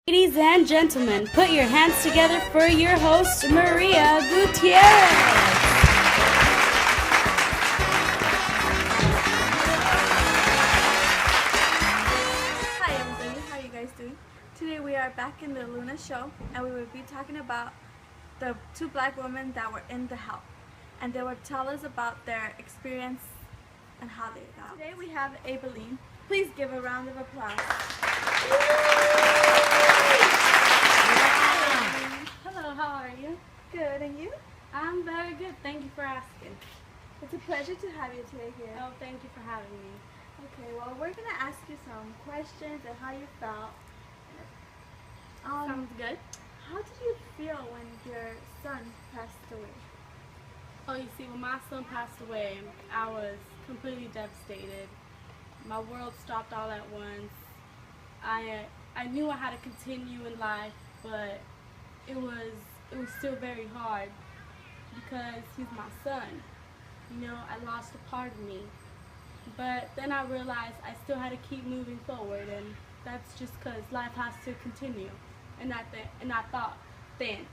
Ladies and gentlemen, put your hands together for your host, Maria Gutierrez. Hi everybody, how are you guys doing? Today we are back in the Luna show and we will be talking about the two black women that were in the help, and they will tell us about their experience and how they got. Today we have Abeline. Please give a round of applause. Hello, how are you? Good, and you? I'm very good. Thank you for asking. It's a pleasure to have you today here. Oh, thank you for having me. Okay, well we're going to ask you some questions and how you felt. Sounds good. How did you feel when your son passed away? Oh, you see, when my son passed away, I was completely devastated. My world stopped all at once. I knew I had to continue in life, but it was still very hard because he's my son. You know, I lost a part of me. But then I realized I still had to keep moving forward, and that's just because life has to continue. And I thought then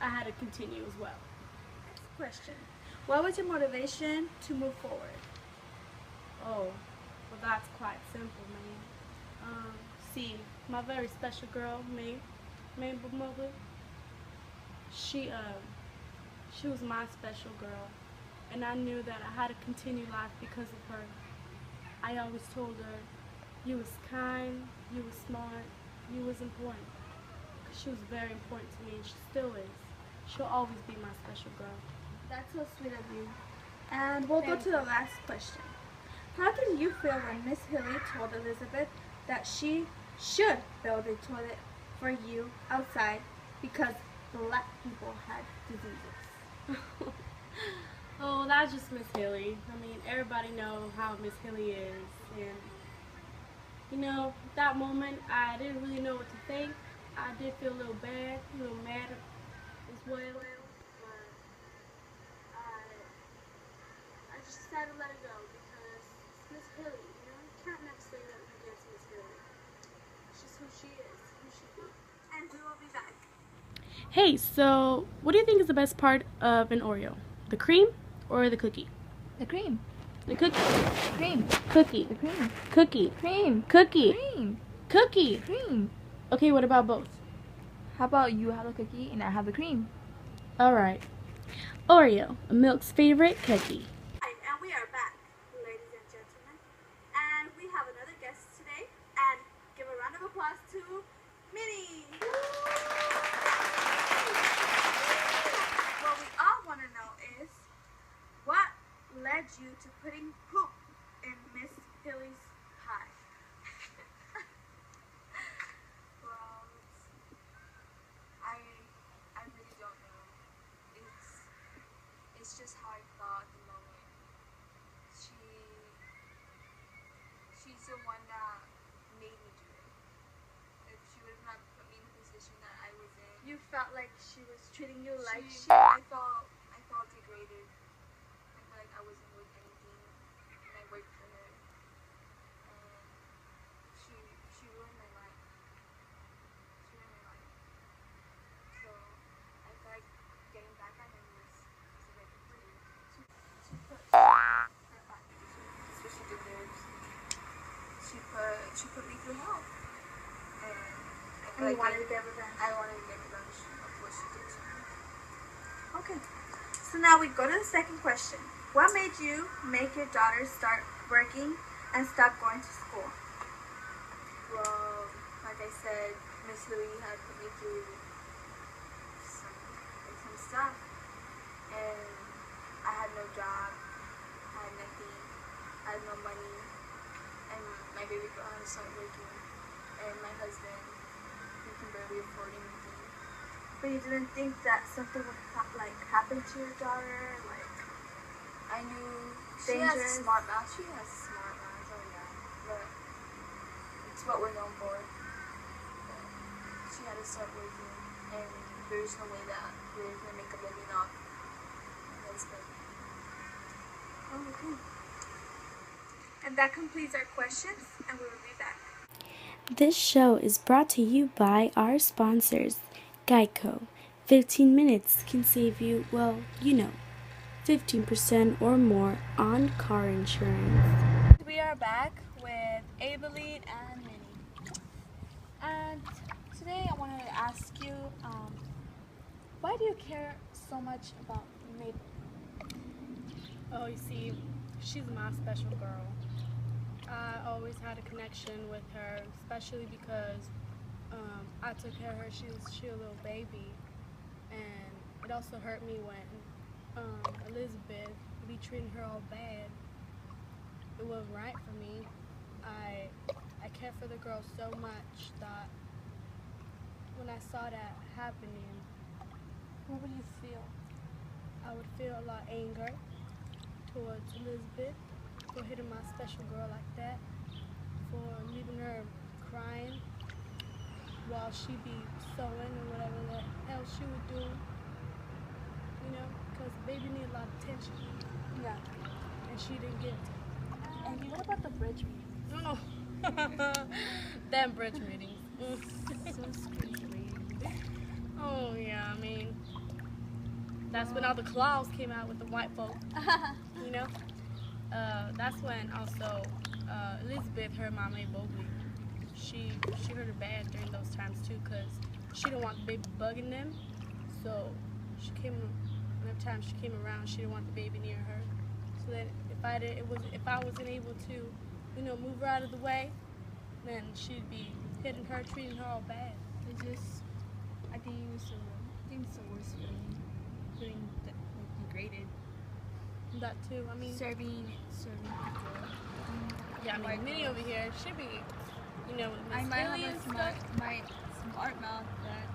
I had to continue as well. Question. What was your motivation to move forward? Oh, well, that's quite simple, man. See, my very special girl, Mabel Mobley, she was my special girl, and I knew that I had to continue life because of her. I always told her, you was kind, you was smart, you was important. She was very important to me, and she still is. She'll always be my special girl. That's so sweet of you. And we'll go to the last question. How did you feel when Miss Hilly told Elizabeth that she should build a toilet for you outside because black people had diseases? Oh, that's just Miss Hilly. I mean, everybody knows how Miss Hilly is, and you know, that moment I didn't really know what to think. I did feel a little bad, a little mad as well, but I just decided to let it go because it's Miss Hilly. You know, you can't never say that against Miss Hilly. It's just who she is, who she is. And we will be back. Hey, so what do you think is the best part of an Oreo? The cream or the cookie? The cream. The cookie. Cream. Cookie. The cream. Cookie. Cream. Cookie. Cream. Cookie. Cream. Okay, what about both? How about you have the cookie and I have the cream? Alright. Oreo, Milk's favorite cookie. Hi, and we are back, ladies and gentlemen. And we have another guest today. And give a round of applause to Minnie. What we all want to know is, what led you to putting poop in Miss Hilly's pie? Well, I really don't know. It's just how I felt at the moment. She's the one that made me do it. If she would not put me in the position that I was in, You felt like she was treating you like shit. I felt degraded. I felt like I wasn't worth anything, and I worked for her. And she ruined my life. She ruined my life. So I felt like getting back at her was the right thing to do. She put her back. That's what she deserves. She put me through hell. And I feel And you like wanted to get revenge. I wanted to get revenge of what she did to me. Okay. So now we go to the second question. What made you make your daughter start working and stop going to school? Well, like I said, Miss Louie had put me through some stuff, and I had no job, I had nothing, I had no money, and my baby girl had to start working, and my husband, he can barely afford anything. But you didn't think that something would happen to your daughter? Like, I knew she has Dangerous. smart mouth. She has smart mouth. Oh yeah, but it's what we're known for. But she had to start working, and there's no way that we're gonna make a living off my husband. oh, okay. And that completes our questions, and we will be back. This show is brought to you by our sponsors, Geico. 15 minutes can save you, well, 15% or more on car insurance. We are back with Aileen and Minnie. And today I wanted to ask you, why do you care so much about Mabel? Oh, you see, she's my special girl. I always had a connection with her, especially because I took care of her. She was a little baby, and it also hurt me when Elizabeth be treating her all bad. It wasn't right for me. I cared for the girl so much that when I saw that happening, What would you feel? I would feel a lot of anger towards Elizabeth for hitting my special girl like that, for leaving her crying while she be sewing or whatever the hell she would do, because the baby needed a lot of attention, Yeah. and she didn't get it. And what about the bridge meeting? Oh, damn bridge meetings. So scary. Oh yeah, I mean, that's when all the claws came out with the white folk, That's when also Elizabeth, her mom, Mabel, she hurt her bad during those times too, because she didn't want the baby bugging them. So every time she came around, she didn't want the baby near her. So that if I wasn't able to, move her out of the way, then she'd be hitting her, treating her all bad. I think it was the worst feeling degraded. That too. I mean, Serving people. yeah. I mean, Minnie over here, she be, with I Miss might have Lily a and smart, stuff. smart mouth, but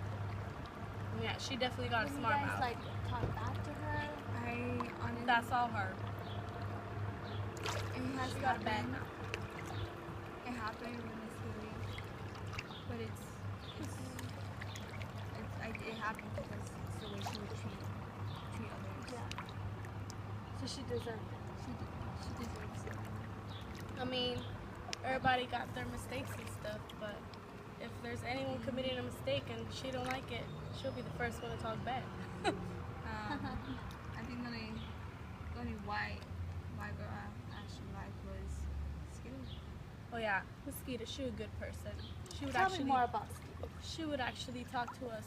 Yeah, she definitely got a When smart you guys mouth. talk back to her, I honestly That's all her. it has She got a bad happened. mouth. It happened when it's silly, but it happened because it's the way she would treat others. yeah. So she deserved it. She deserves it. I mean, everybody got their mistakes and stuff, but if there's anyone committing a mistake and she don't like it, she'll be the first one to talk back. I think the only white girl I actually liked was Skinny. Oh yeah, Mosquito, she was a good person. She would Tell actually me more about Steve. she would actually talk to us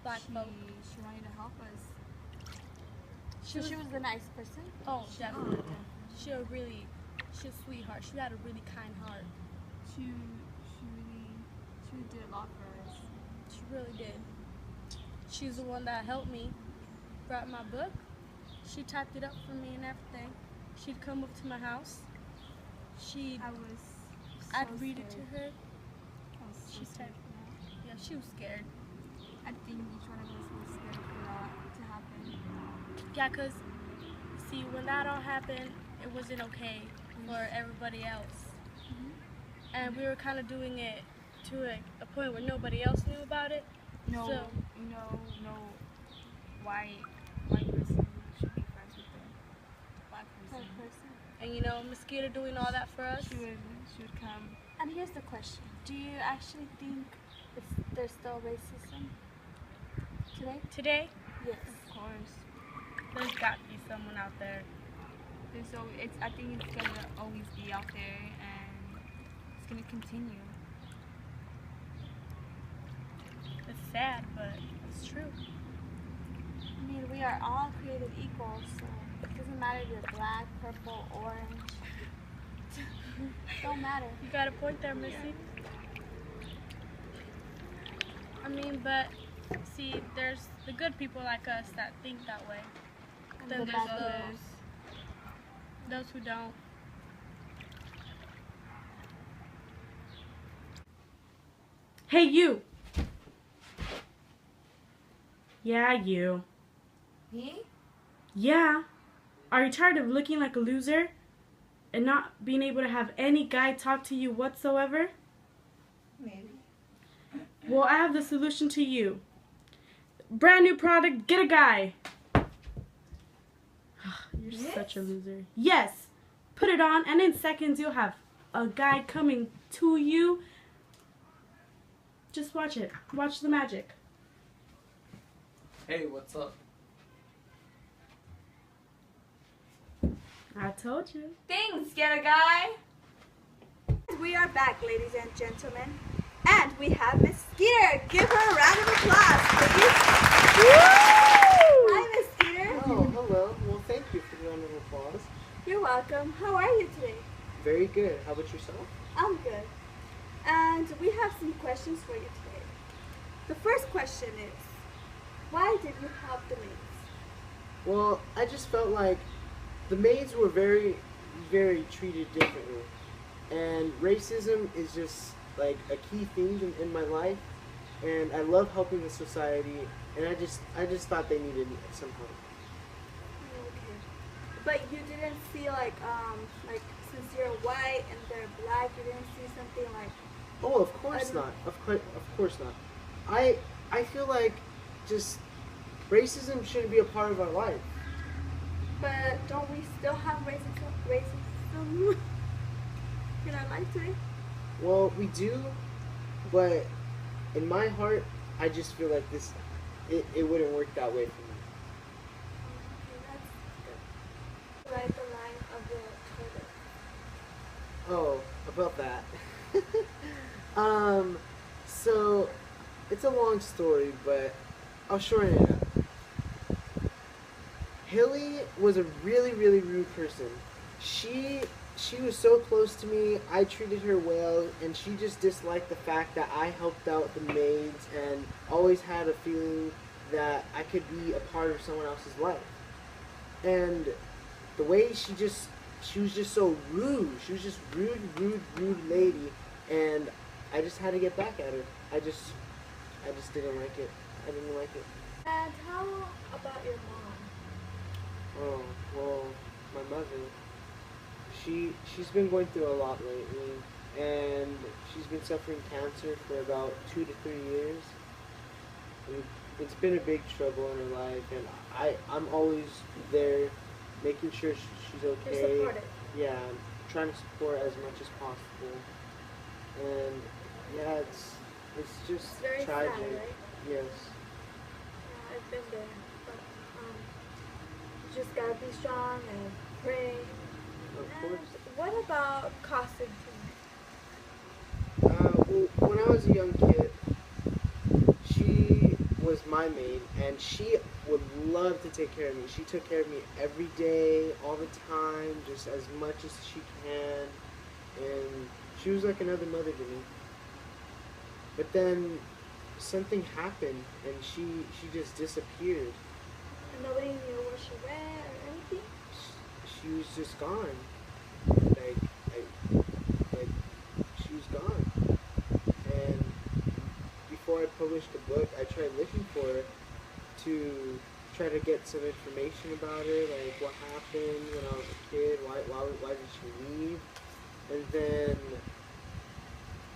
black folk. She wanted to help us. She was a nice person. Oh, definitely. She's a sweetheart. She had a really kind heart. She really did a lot for us. She really did. She's the one that helped me write my book. She typed it up for me and everything. She'd come up to my house. I'd read it to her. I was so She scared typed. for that. Yeah, she was scared. I think each one of us was scared for that to happen. Yeah, 'cause see, when that all happened, it wasn't okay for everybody else. And we were kind of doing it to a point where nobody else knew about it. No, So- no white person should be friends with the black person. And Mosquito doing all that for us. She would come. And here's the question: do you actually think there's still racism today? Today, Yes. Of course. there's got to be someone out there. I think it's gonna always be out there, and it's gonna continue. It's sad, but it's true. I mean, we are all created equal, so it doesn't matter if you're black, purple, orange. Don't matter. You got a point there, Missy. I mean, but see, there's the good people like us that think that way. And Then the there's bad others, those who don't. Hey, you! Yeah, you. Me? Yeah. Are you tired of looking like a loser and not being able to have any guy talk to you whatsoever? Maybe. Well, I have the solution to you. Brand new product, get a guy. You're such a loser. Yes. Put it on and in seconds you'll have a guy coming to you Just watch it. Watch the magic. Hey, what's up? I told you. Thanks, Scatter Guy. We are back, ladies and gentlemen, and we have Miss Skeeter. Give her a round of applause, please. Woo! Hi, Miss Skeeter. Oh, hello. Well, thank you for the round of applause. You're welcome. How are you today? Very good. How about yourself? I'm good. And we have some questions for you today. The first question is, why did you help the maids? Well, I just felt like the maids were very, very treated differently. And racism is just like a key thing in my life. And I love helping the society. And I just thought they needed some help. Okay. But you didn't see like since you're white and they're black, you didn't see something like. Oh, of course not. Of course not. I feel like just racism shouldn't be a part of our life. But don't we still have racism in our life today? Well, we do, but in my heart, I just feel like it wouldn't work that way for me. Okay, that's good. Write the line of the toilet. Oh, about that. So it's a long story, but I'll shorten it up. Hilly was a really, really rude person. She was so close to me, I treated her well, and she just disliked the fact that I helped out the maids and always had a feeling that I could be a part of someone else's life. And the way she was just so rude. She was just rude lady, and I just had to get back at her. I just didn't like it. I didn't like it. And how about your mom? Oh, well, my mother, she's been going through a lot lately, and she's been suffering cancer for about 2 to 3 years. And it's been a big trouble in her life, and I'm always there making sure she's okay. You're supportive. Yeah, I'm trying to support as much as possible. And yeah, it's just It's very tragic. sad, right? Yes. Yeah, I've been there. But you just gotta be strong and pray. Of And course. what about Constantine? Well, when I was a young kid, she was my maid, and she would love to take care of me. She took care of me every day, all the time, just as much as she can, and she was like another mother to me. But then something happened, and she just disappeared. And nobody knew where she went or anything? She was just gone. Like she was gone. And before I published the book, I tried looking for her to try to get some information about her, like what happened when I was a kid, why did she leave? And then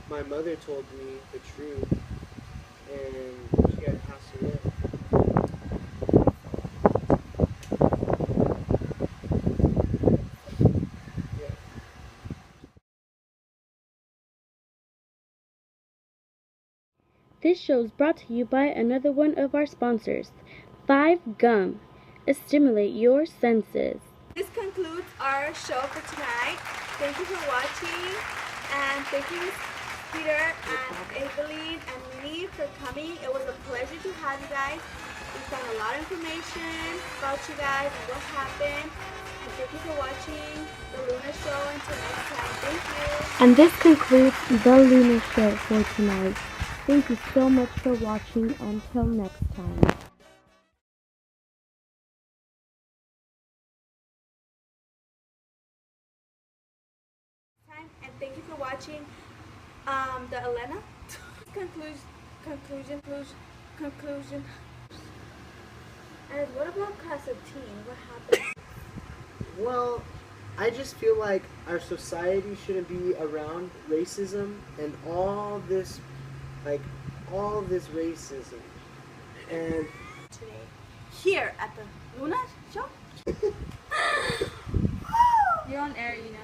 my mother told me the truth, and she had passed away. Yeah. This show is brought to you by another one of our sponsors, 5 Gum. Stimulate your senses. This concludes our show for tonight. Thank you for watching, and thank you Ms. Peter and Eveline and Minnie for coming. It was a pleasure to have you guys. We found a lot of information about you guys and what happened. And thank you for watching the Luna Show. Until next time, thank you. And this concludes the Luna Show for tonight. Thank you so much for watching. Until next time. And thank you for watching the Elena conclusion. And what about class of teen? What happened? Well, I just feel like our society shouldn't be around racism and all this racism. And Today, here at the Luna Show. You're on air, you know.